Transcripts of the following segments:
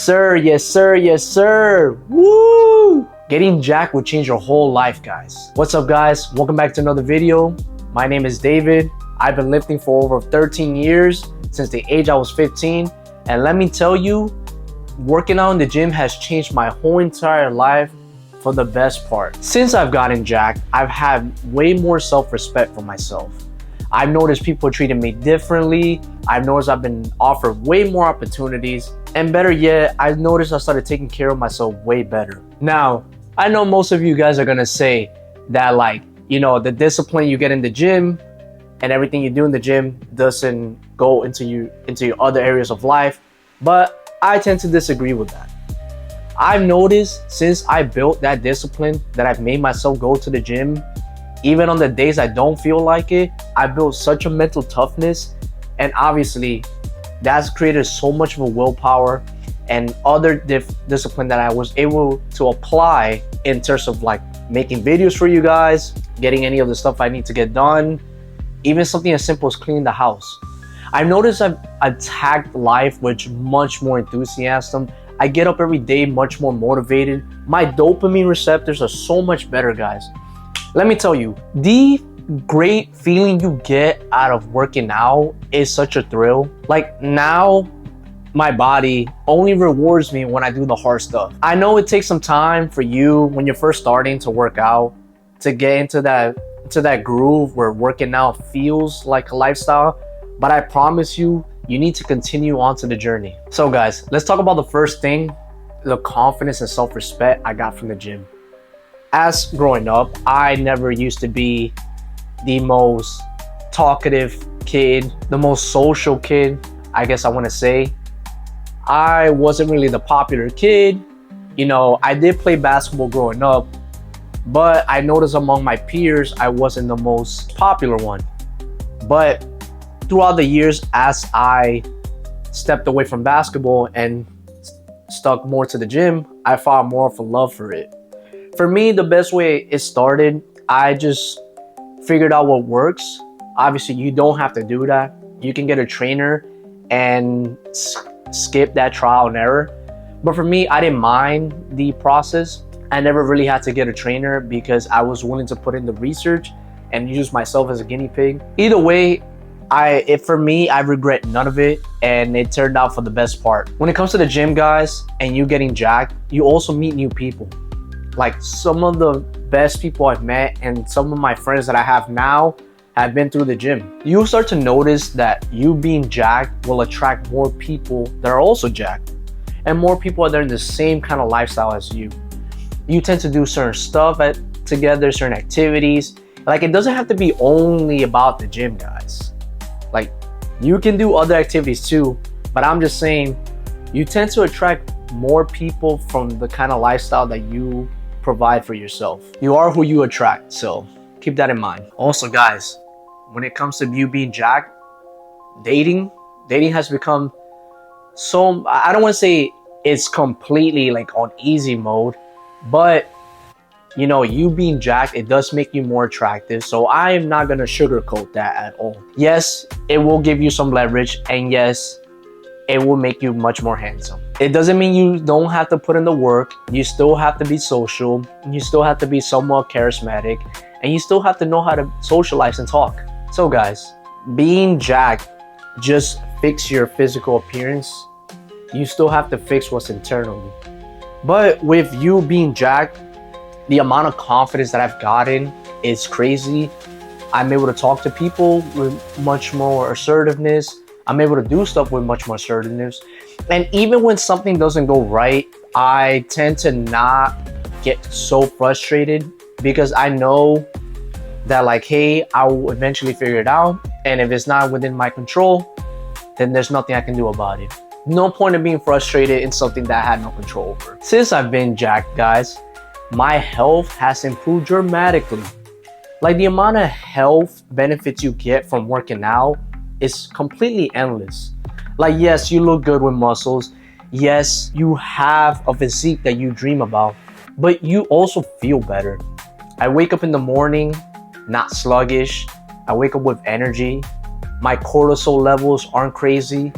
sir, yes sir, yes sir. Woo! Getting jacked will change your whole life, guys. What's up, guys? Welcome back to another video. My name is David. I've been lifting for over 13 years, since the age I was 15. And let me tell you, working out in the gym has changed my whole entire life for the best part. Since I've gotten jacked, I've had way more self-respect for myself. I've noticed people treating me differently. I've noticed I've been offered way more opportunities. And better yet, I've noticed I started taking care of myself way better. Now, I know most of you guys are gonna say that, like, you know, the discipline you get in the gym and everything you do in the gym doesn't go into your other areas of life. But I tend to disagree with that. I've noticed since I built that discipline that I've made myself go to the gym, even on the days I don't feel like it, I built such a mental toughness. And obviously that's created so much of a willpower and other discipline that I was able to apply in terms of like making videos for you guys, getting any of the stuff I need to get done, even something as simple as cleaning the house. I've noticed I've attacked life with much more enthusiasm. I get up every day much more motivated. My dopamine receptors are so much better, guys. Let me tell you, the great feeling you get out of working out is such a thrill. Like, now my body only rewards me when I do the hard stuff. I know it takes some time for you when you're first starting to work out to get into that groove where working out feels like a lifestyle, but I promise you, you need to continue on to the journey. So guys, let's talk about the first thing, the confidence and self-respect I got from the gym. As growing up, I never used to be the most talkative kid, the most social kid, I guess I want to say. I wasn't really the popular kid. You know, I did play basketball growing up, but I noticed among my peers, I wasn't the most popular one. But throughout the years, as I stepped away from basketball and stuck more to the gym, I found more of a love for it. For me, the best way it started, I just figured out what works. Obviously, you don't have to do that. You can get a trainer and skip that trial and error. But for me, I didn't mind the process. I never really had to get a trainer because I was willing to put in the research and use myself as a guinea pig. Either way, for me, I regret none of it, and it turned out for the best part. When it comes to the gym, guys, and you getting jacked, you also meet new people. Like, some of the best people I've met and some of my friends that I have now have been through the gym. You'll start to notice that you being jacked will attract more people that are also jacked, and more people that are in the same kind of lifestyle as you. You tend to do certain stuff together, certain activities. Like, it doesn't have to be only about the gym, guys. Like, you can do other activities too, but I'm just saying, you tend to attract more people from the kind of lifestyle that you provide for yourself. You are who you attract, so keep that in mind. Also, guys, when it comes to you being jacked, dating has become so, I don't want to say it's completely like on easy mode, but you know, you being jacked, it does make you more attractive. So I am not gonna sugarcoat that at all. Yes, it will give you some leverage, and yes, it will make you much more handsome. It doesn't mean you don't have to put in the work. You still have to be social. You still have to be somewhat charismatic, and you still have to know how to socialize and talk. So guys, being jacked just fix your physical appearance. You still have to fix what's internally. But with you being jacked, the amount of confidence that I've gotten is crazy. I'm able to talk to people with much more assertiveness. I'm able to do stuff with much more assertiveness. And even when something doesn't go right, I tend to not get so frustrated because I know that, like, hey, I'll eventually figure it out. And if it's not within my control, then there's nothing I can do about it. No point in being frustrated in something that I had no control over. Since I've been jacked, guys, my health has improved dramatically. Like, the amount of health benefits you get from working out is completely endless. Like, yes, you look good with muscles. Yes, you have a physique that you dream about, but you also feel better. I wake up in the morning, not sluggish. I wake up with energy. My cortisol levels aren't crazy.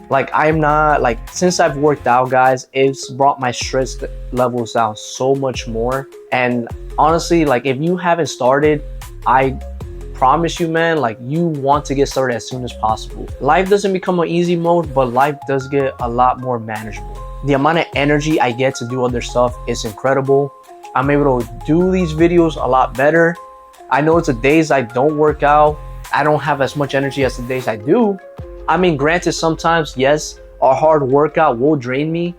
Like I'm not like, since I've worked out, guys, it's brought my stress levels down so much more. And honestly, like if you haven't started, I promise you, man, like you want to get started as soon as possible. Life doesn't become an easy mode, but life does get a lot more manageable. The amount of energy I get to do other stuff is incredible. I'm able to do these videos a lot better. I know it's the days I don't work out, I don't have as much energy as the days I do. I mean, granted, sometimes, yes, a hard workout will drain me,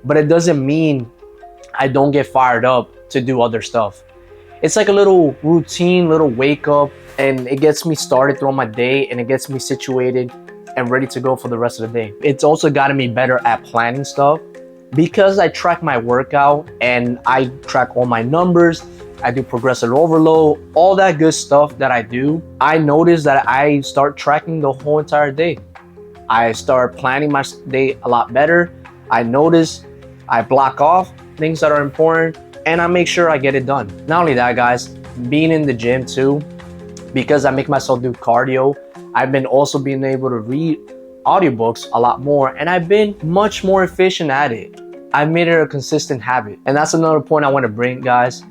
but it doesn't mean I don't get fired up to do other stuff. It's like a little routine, little wake up, and it gets me started throughout my day, and it gets me situated and ready to go for the rest of the day. It's also gotten me better at planning stuff because I track my workout and I track all my numbers. I do progressive overload, all that good stuff that I do. I notice that I start tracking the whole entire day. I start planning my day a lot better. I notice I block off things that are important and I make sure I get it done. Not only that, guys, being in the gym too, because I make myself do cardio, I've been also being able to read audiobooks a lot more, and I've been much more efficient at it. I've made it a consistent habit. And that's another point I want to bring, guys.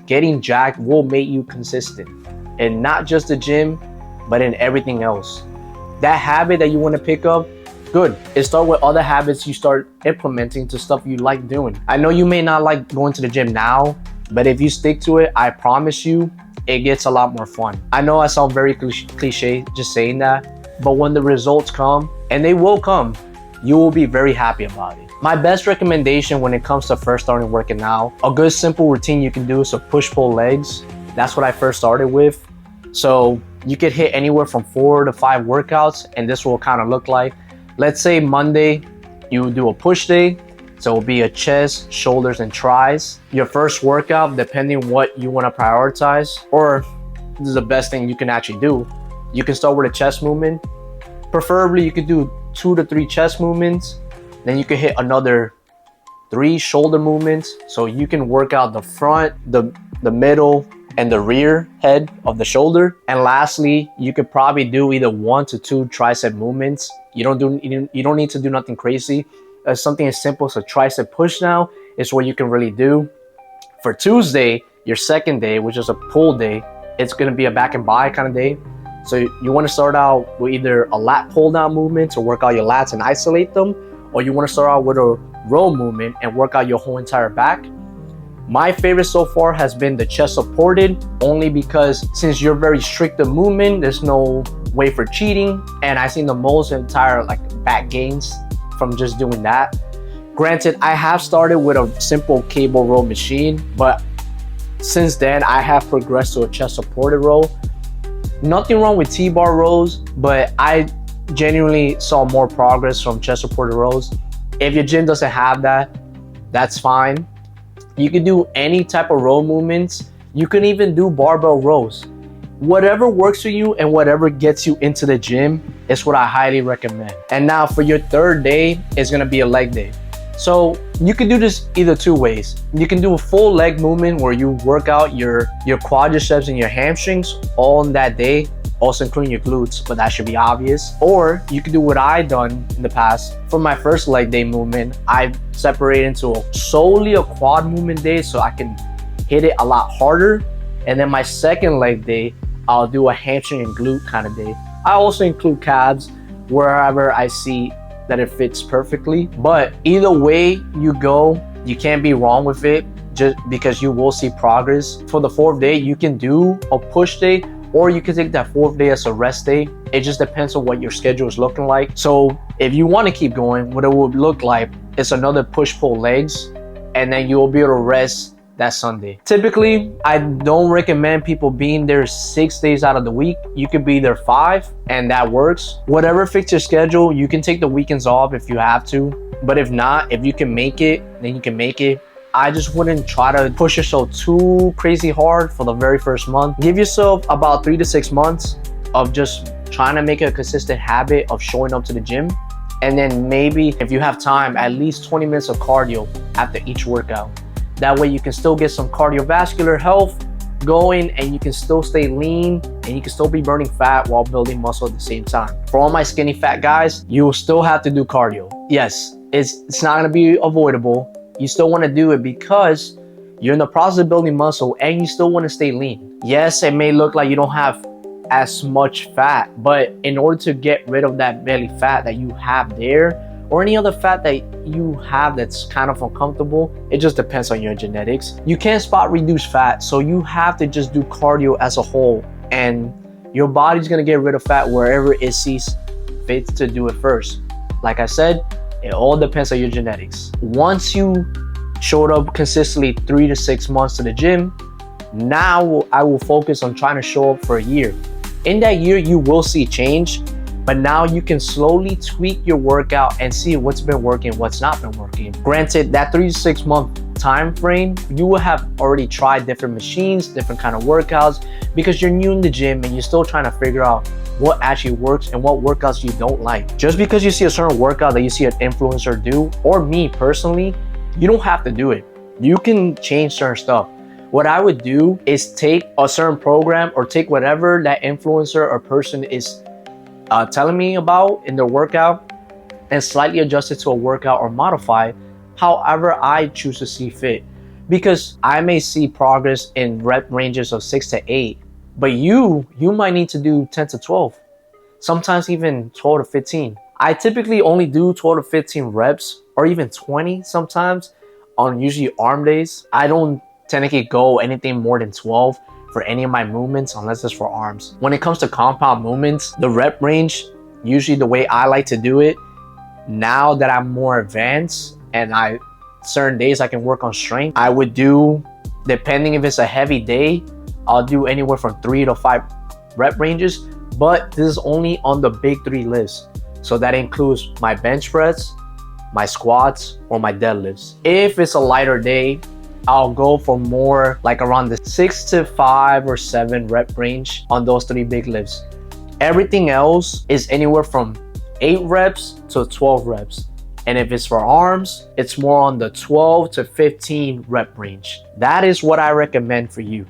Getting jacked will make you consistent, and not just the gym, but in everything else. That habit that you want to pick up, good. It start with other habits you start implementing to stuff you like doing. I know you may not like going to the gym now, but if you stick to it, I promise you, it gets a lot more fun. I know I sound very cliche just saying that, but when the results come, and they will come, you will be very happy about it. My best recommendation when it comes to first starting working out, a good simple routine you can do is a push-pull legs. That's what I first started with. So you could hit anywhere from 4 to 5 workouts, and this will kind of look like, let's say Monday, you do a push day. So it'll be a chest, shoulders, and tris. Your first workout, depending what you want to prioritize, or this is the best thing you can actually do, you can start with a chest movement. Preferably, you could do 2 to 3 chest movements. Then you could hit another 3 shoulder movements. So you can work out the front, the middle, and the rear head of the shoulder. And lastly, you could probably do either 1 to 2 tricep movements. You don't need to do nothing crazy. Something as simple as a tricep push now is what you can really do. For Tuesday, your second day, which is a pull day, it's going to be a back and bi kind of day. So you want to start out with either a lat pull down movement to work out your lats and isolate them, or you want to start out with a row movement and work out your whole entire back. My favorite so far has been the chest supported, only because since you're very strict in movement, there's no way for cheating, and I've seen the most entire like back gains from just doing that. Granted, I have started with a simple cable row machine, but since then I have progressed to a chest supported row. Nothing wrong with T-bar rows, but I genuinely saw more progress from chest supported rows. If your gym doesn't have that, that's fine. You can do any type of row movements. You can even do barbell rows. Whatever works for you and whatever gets you into the gym is what I highly recommend. And now for your third day, it's gonna be a leg day. So you can do this either 2 ways. You can do a full leg movement where you work out your quadriceps and your hamstrings all on that day, also including your glutes, but that should be obvious. Or you can do what I done in the past. For my first leg day movement, I separated into solely a quad movement day so I can hit it a lot harder. And then my second leg day, I'll do a hamstring and glute kind of day. I also include calves wherever I see that it fits perfectly. But either way you go, you can't be wrong with it, just because you will see progress. For the 4th day, you can do a push day, or you can take that 4th day as a rest day. It just depends on what your schedule is looking like. So if you want to keep going, what it would look like is another push-pull legs, and then you'll be able to rest that Sunday. Typically, I don't recommend people being there 6 days out of the week. You could be there 5, and that works. Whatever fits your schedule, you can take the weekends off if you have to. But if not, if you can make it, then you can make it. I just wouldn't try to push yourself too crazy hard for the very first month. Give yourself about 3 to 6 months of just trying to make a consistent habit of showing up to the gym. And then maybe if you have time, at least 20 minutes of cardio after each workout. That way you can still get some cardiovascular health going and you can still stay lean and you can still be burning fat while building muscle at the same time. For all my skinny fat guys, you will still have to do cardio. Yes, it's not gonna be avoidable. You still wanna do it because you're in the process of building muscle and you still wanna stay lean. Yes, it may look like you don't have as much fat, but in order to get rid of that belly fat that you have there, or any other fat that you have that's kind of uncomfortable, it just depends on your genetics. You can't spot reduce fat, so you have to just do cardio as a whole, and your body's gonna get rid of fat wherever it sees fit to do it first. Like I said, it all depends on your genetics. Once you showed up consistently 3 to 6 months to the gym, now I will focus on trying to show up for a year. In that year, you will see change, but now you can slowly tweak your workout and see what's been working, what's not been working. Granted, that 3 to 6 month time frame, you will have already tried different machines, different kind of workouts, because you're new in the gym and you're still trying to figure out what actually works and what workouts you don't like. Just because you see a certain workout that you see an influencer do, or me personally, you don't have to do it. You can change certain stuff. What I would do is take a certain program or take whatever that influencer or person is telling me about in their workout and slightly adjust it to a workout or modify however I choose to see fit. Because I may see progress in rep ranges of 6 to 8, but you might need to do 10 to 12, sometimes even 12 to 15. I typically only do 12 to 15 reps or even 20 sometimes on usually arm days. I don't technically go anything more than 12 for any of my movements unless it's for arms. When it comes to compound movements, the rep range, usually the way I like to do it, now that I'm more advanced and certain days I can work on strength, I would do, depending if it's a heavy day, I'll do anywhere from 3 to 5 rep ranges, but this is only on the big 3 lifts. So that includes my bench press, my squats, or my deadlifts. If it's a lighter day, I'll go for more like around the 6 to 5 or 7 rep range on those 3 big lifts. Everything else is anywhere from 8 reps to 12 reps. And if it's for arms, it's more on the 12 to 15 rep range. That is what I recommend for you.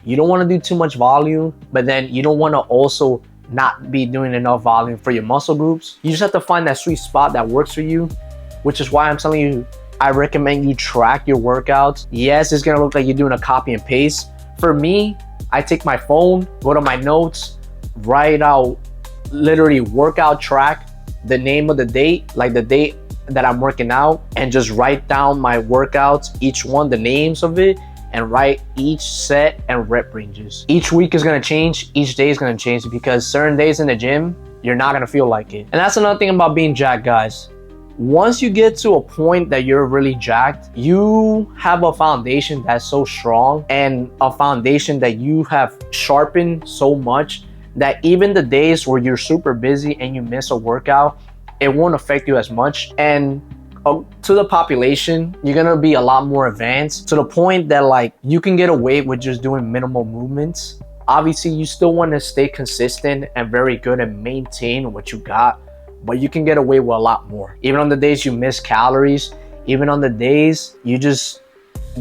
You don't want to do too much volume, but then you don't want to also not be doing enough volume for your muscle groups. You just have to find that sweet spot that works for you, which is why I'm telling you, I recommend you track your workouts. Yes, it's gonna look like you're doing a copy and paste. For me, I take my phone, go to my notes, write out literally workout track, the name of the date, like the date that I'm working out, and just write down my workouts, each one, the names of it, and write each set and rep ranges. Each week is gonna change, each day is gonna change, because certain days in the gym, you're not gonna feel like it. And that's another thing about being jacked, guys. Once you get to a point that you're really jacked, you have a foundation that's so strong and a foundation that you have sharpened so much that even the days where you're super busy and you miss a workout, it won't affect you as much. And to the population, you're gonna be a lot more advanced to the point that like you can get away with just doing minimal movements. Obviously, you still want to stay consistent and very good and maintain what you got, but you can get away with a lot more. Even on the days you miss calories, even on the days you just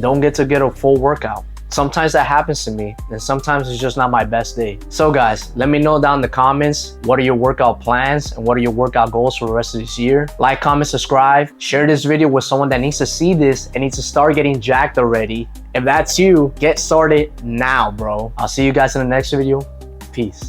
don't get to get a full workout. Sometimes that happens to me, and sometimes it's just not my best day. So guys, let me know down in the comments, what are your workout plans and what are your workout goals for the rest of this year? Like, comment, subscribe, share this video with someone that needs to see this and needs to start getting jacked already. If that's you, get started now, bro. I'll see you guys in the next video. Peace.